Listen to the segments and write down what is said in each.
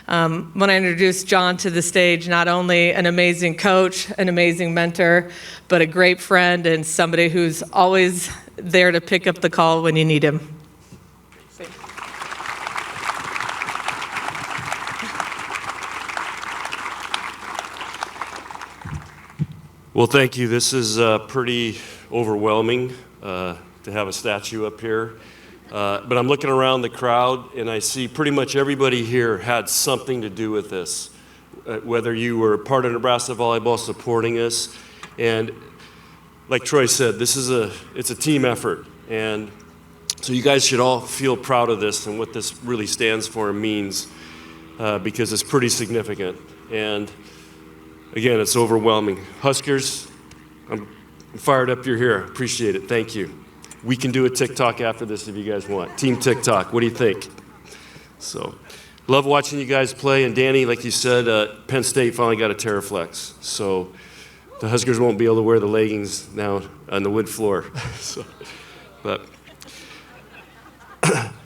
When I introduced John to the stage, not only an amazing coach, an amazing mentor, but a great friend and somebody who's always there to pick up the call when you need him. Well, thank you. This is pretty overwhelming to have a statue up here. But I'm looking around the crowd, and I see pretty much everybody here had something to do with this, whether you were part of Nebraska volleyball supporting us. And like Troy said, it's a team effort. And so you guys should all feel proud of this and what this really stands for and means, because it's pretty significant. And again, it's overwhelming. Huskers, I'm fired up you're here. Appreciate it. Thank you. We can do a TikTok after this if you guys want. Team TikTok, what do you think? So, love watching you guys play. And Danny, like you said, Penn State finally got a Terraflex. So the Huskers won't be able to wear the leggings now on the wood floor.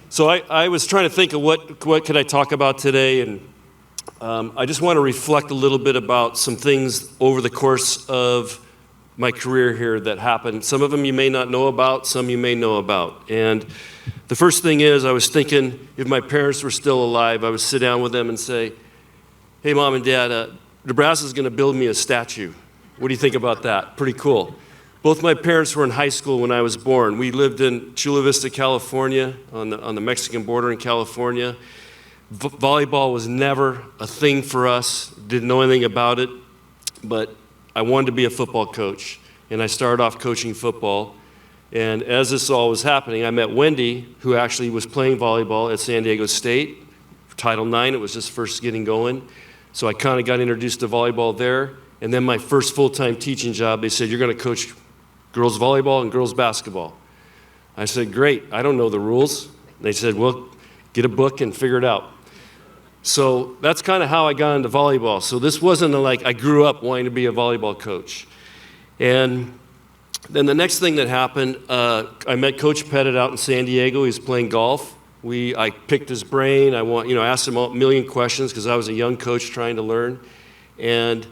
So I was trying to think of what could I talk about today, and I just want to reflect a little bit about some things over the course of my career here that happened. Some of them you may not know about, some you may know about. And the first thing is, I was thinking, if my parents were still alive, I would sit down with them and say, hey, Mom and Dad, Nebraska's going to build me a statue. What do you think about that? Pretty cool. Both my parents were in high school when I was born. We lived in Chula Vista, California, on the Mexican border in California. Volleyball was never a thing for us, didn't know anything about it, but I wanted to be a football coach, and I started off coaching football. And as this all was happening, I met Wendy, who actually was playing volleyball at San Diego State. Title IX, it was just first getting going. So I kind of got introduced to volleyball there. And then my first full-time teaching job, they said, you're going to coach girls volleyball and girls basketball. I said, great, I don't know the rules. They said, well, get a book and figure it out. So that's kind of how I got into volleyball. So this wasn't like I grew up wanting to be a volleyball coach. And then the next thing that happened, I met Coach Pettit out in San Diego. He was playing golf. I picked his brain. I asked him a million questions because I was a young coach trying to learn. And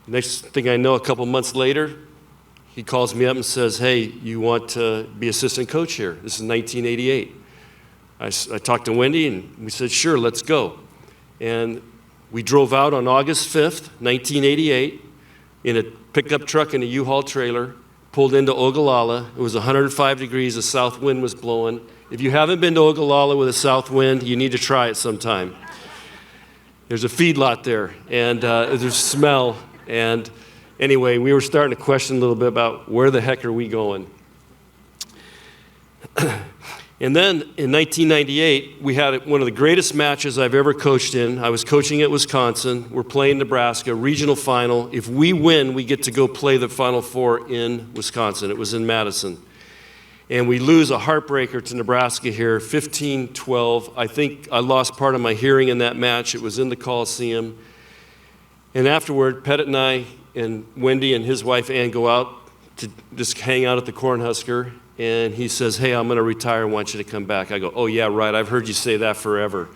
next thing I know, a couple months later, he calls me up and says, hey, you want to be assistant coach here? This is 1988. I talked to Wendy, and we said, sure, let's go. And we drove out on August 5th, 1988, in a pickup truck and a U-Haul trailer, pulled into Ogallala. It was 105 degrees, a south wind was blowing. If you haven't been to Ogallala with a south wind, you need to try it sometime. There's a feedlot there, and there's smell. And anyway, we were starting to question a little bit about where the heck are we going? And then in 1998, we had one of the greatest matches I've ever coached in. I was coaching at Wisconsin. We're playing Nebraska, regional final. If we win, we get to go play the Final Four in Wisconsin. It was in Madison. And we lose a heartbreaker to Nebraska here, 15-12. I think I lost part of my hearing in that match. It was in the Coliseum. And afterward, Pettit and I and Wendy and his wife Ann go out to just hang out at the Cornhusker. And he says, hey, I'm going to retire. I want you to come back. I go, oh, yeah, right. I've heard you say that forever.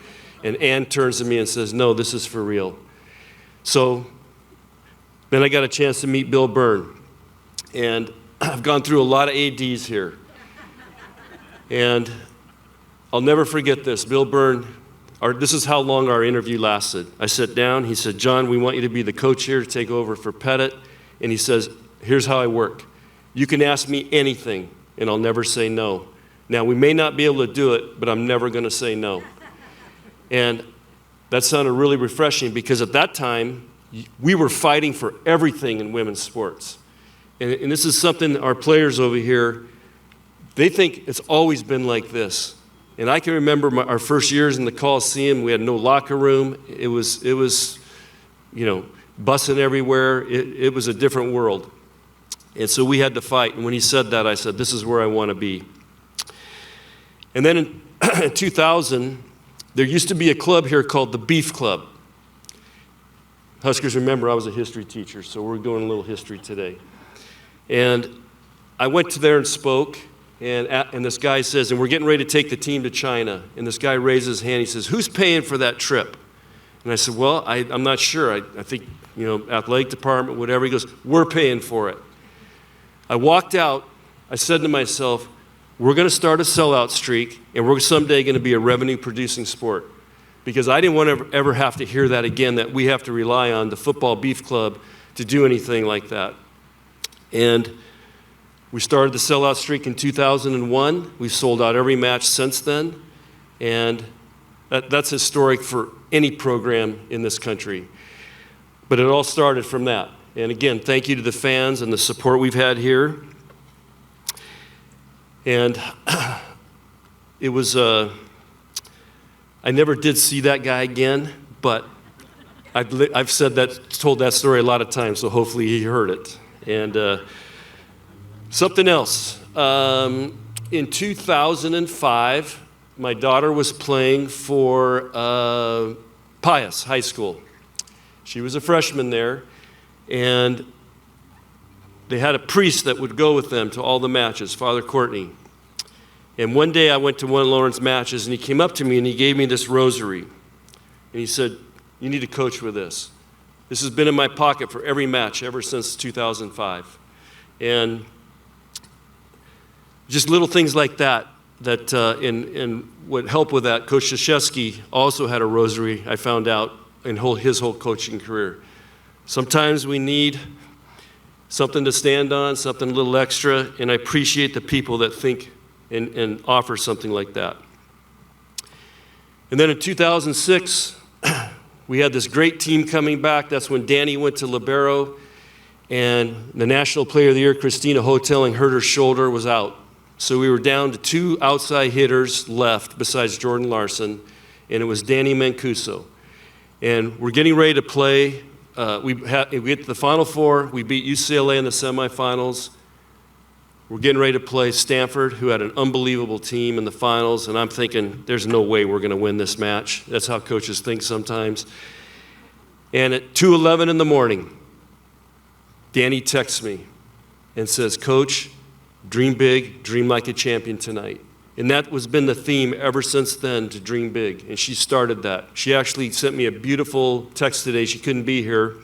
And Ann turns to me and says, no, this is for real. So then I got a chance to meet Bill Byrne. And I've gone through a lot of ADs here. And I'll never forget this. Bill Byrne, this is how long our interview lasted. I sat down. He said, John, we want you to be the coach here to take over for Pettit. And he says, here's how I work. You can ask me anything, and I'll never say no. Now, we may not be able to do it, but I'm never going to say no. And that sounded really refreshing because at that time, we were fighting for everything in women's sports. And this is something our players over here, they think it's always been like this. And I can remember our first years in the Coliseum, we had no locker room. It was bussing everywhere. It was a different world. And so we had to fight. And when he said that, I said, this is where I want to be. And then in 2000, there used to be a club here called the Beef Club. Huskers, remember, I was a history teacher, so we're doing a little history today. And I went to there and spoke, and this guy says, and we're getting ready to take the team to China. And this guy raises his hand. He says, who's paying for that trip? And I said, well, I'm not sure. I think, athletic department, whatever. He goes, we're paying for it. I walked out. I said to myself, we're going to start a sellout streak, and we're someday going to be a revenue-producing sport. Because I didn't want to ever have to hear that again, that we have to rely on the football beef club to do anything like that. And we started the sellout streak in 2001. We've sold out every match since then. And that's historic for any program in this country. But it all started from that. And again, thank you to the fans and the support we've had here. And it was, I never did see that guy again, but I've told that story a lot of times, so hopefully he heard it. And something else. In 2005, my daughter was playing for Pius High School. She was a freshman there, and they had a priest that would go with them to all the matches, Father Courtney. And one day I went to one of Lauren's matches, and he came up to me and he gave me this rosary. And he said, you need to coach with this. This has been in my pocket for every match ever since 2005. And just little things like that, and what helped with that, Coach Krzyzewski also had a rosary, I found out, in his whole coaching career. Sometimes we need something to stand on, something a little extra, and I appreciate the people that think and offer something like that. And then in 2006, we had this great team coming back. That's when Danny went to libero, and the National Player of the Year, Christina Hoteling, hurt her shoulder, was out. So we were down to 2 outside hitters left besides Jordan Larson, and it was Danny Mancuso. And we're getting ready to play. We get to the Final Four. We beat UCLA in the semifinals. We're getting ready to play Stanford, who had an unbelievable team in the finals, and I'm thinking, there's no way we're going to win this match. That's how coaches think sometimes. And at 2:11 in the morning, Danny texts me and says, Coach, dream big, dream like a champion tonight. And that has been the theme ever since then, to dream big. And she started that. She actually sent me a beautiful text today. She couldn't be here,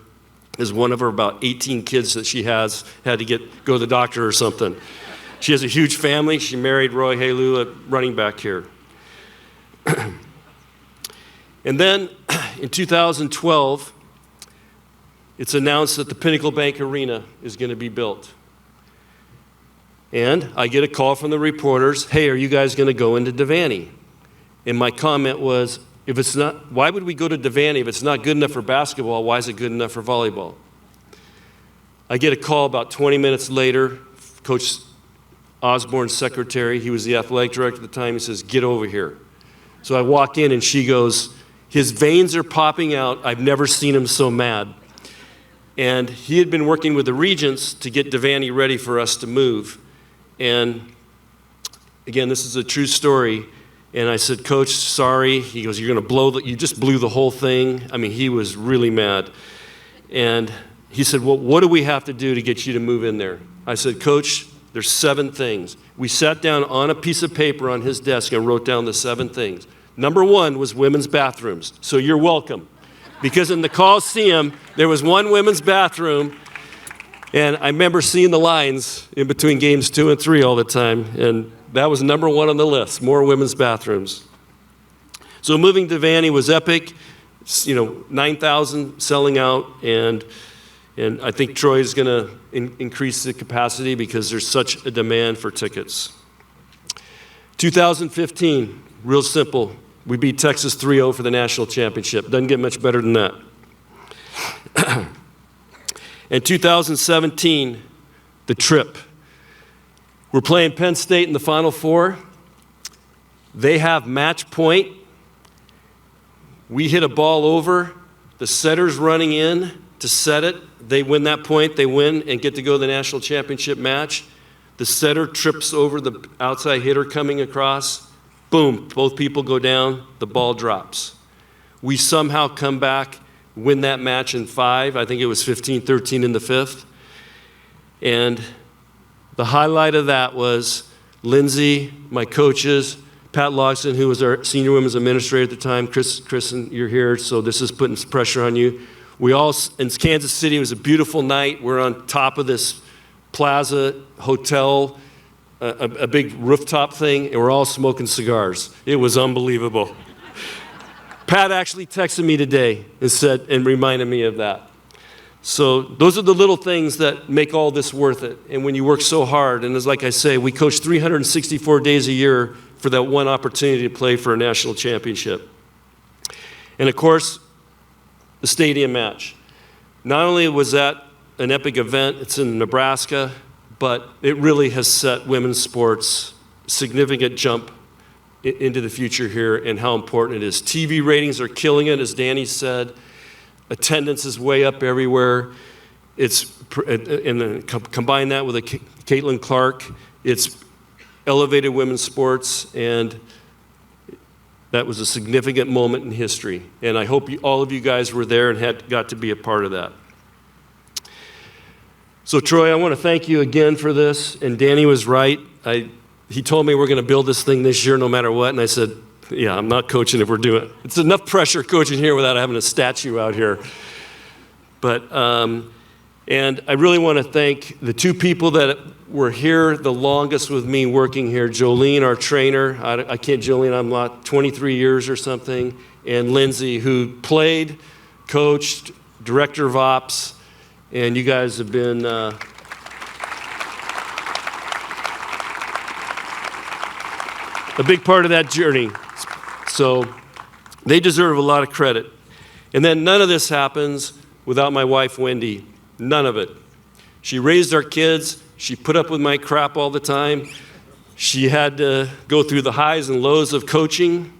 as one of her about 18 kids that she had to go to the doctor or something. She has a huge family. She married Roy Halu, a running back here. And then in 2012, it's announced that the Pinnacle Bank Arena is going to be built. And I get a call from the reporters, hey, are you guys going to go into Devaney? And my comment was, if it's not, why would we go to Devaney if it's not good enough for basketball? Why is it good enough for volleyball? I get a call about 20 minutes later. Coach Osborne's secretary, he was the athletic director at the time, he says, get over here. So I walk in and she goes, his veins are popping out. I've never seen him so mad. And he had been working with the regents to get Devaney ready for us to move. And again, this is a true story. And I said, Coach, sorry. He goes, you just blew the whole thing. I mean, he was really mad. And he said, well, what do we have to do to get you to move in there? I said, Coach, there's 7 things. We sat down on a piece of paper on his desk and wrote down the 7 things. Number 1 was women's bathrooms. So you're welcome. Because in the Coliseum, there was 1 women's bathroom. And I remember seeing the lines in between games 2 and 3 all the time. And that was number 1 on the list, more women's bathrooms. So moving to Devaney was epic. 9,000 selling out. And I think Troy is going to increase the capacity because there's such a demand for tickets. 2015, real simple. We beat Texas 3-0 for the national championship. Doesn't get much better than that. In 2017, the trip. We're playing Penn State in the Final Four. They have match point. We hit a ball over. The setter's running in to set it. They win that point. They win and get to go to the national championship match. The setter trips over the outside hitter coming across. Boom, both people go down. The ball drops. We somehow come back, win that match in 5. I think it was 15-13 in the 5th. And the highlight of that was Lindsay, my coaches, Pat Logston, who was our senior women's administrator at the time. Kristen, you're here, so this is putting some pressure on you. We all, in Kansas City, it was a beautiful night. We're on top of this plaza hotel, a big rooftop thing, and we're all smoking cigars. It was unbelievable. Pat actually texted me today and reminded me of that. So those are the little things that make all this worth it. And when you work so hard, and as like I say, we coach 364 days a year for that one opportunity to play for a national championship. And of course, the stadium match. Not only was that an epic event, it's in Nebraska, but it really has set women's sports significant jump into the future here and how important it is. TV ratings are killing it, as Danny said. Attendance is way up everywhere. Combine that with Caitlin Clark, it's elevated women's sports, and that was a significant moment in history. And I hope all of you guys were there and got to be a part of that. So Troy, I want to thank you again for this. And Danny was right. He told me we're going to build this thing this year no matter what. And I said, yeah, I'm not coaching if we're doing it. It's enough pressure coaching here without having a statue out here. But, and I really want to thank the two people that were here the longest with me working here. Jolene, our trainer. I can't, Jolene, I'm like 23 years or something. And Lindsay, who played, coached, director of ops. And you guys have been a big part of that journey. So they deserve a lot of credit. And then none of this happens without my wife, Wendy. None of it. She raised our kids. She put up with my crap all the time. She had to go through the highs and lows of coaching.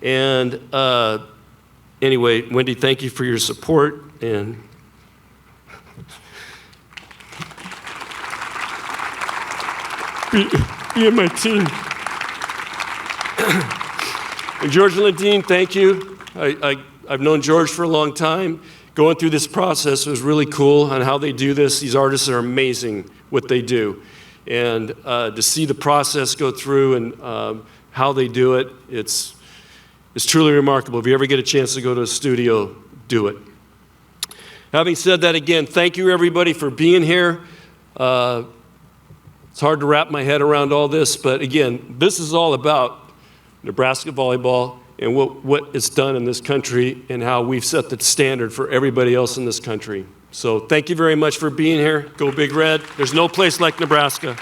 And anyway, Wendy, thank you for your support. And be in my team. And George and Ladine, thank you. I've known George for a long time. Going through this process was really cool on how they do this. These artists are amazing what they do. And to see the process go through and how they do it, it's truly remarkable. If you ever get a chance to go to a studio, do it. Having said that, again, thank you everybody for being here. It's hard to wrap my head around all this, but again, this is all about Nebraska volleyball and what it's done in this country and how we've set the standard for everybody else in this country. So thank you very much for being here. Go Big Red. There's no place like Nebraska.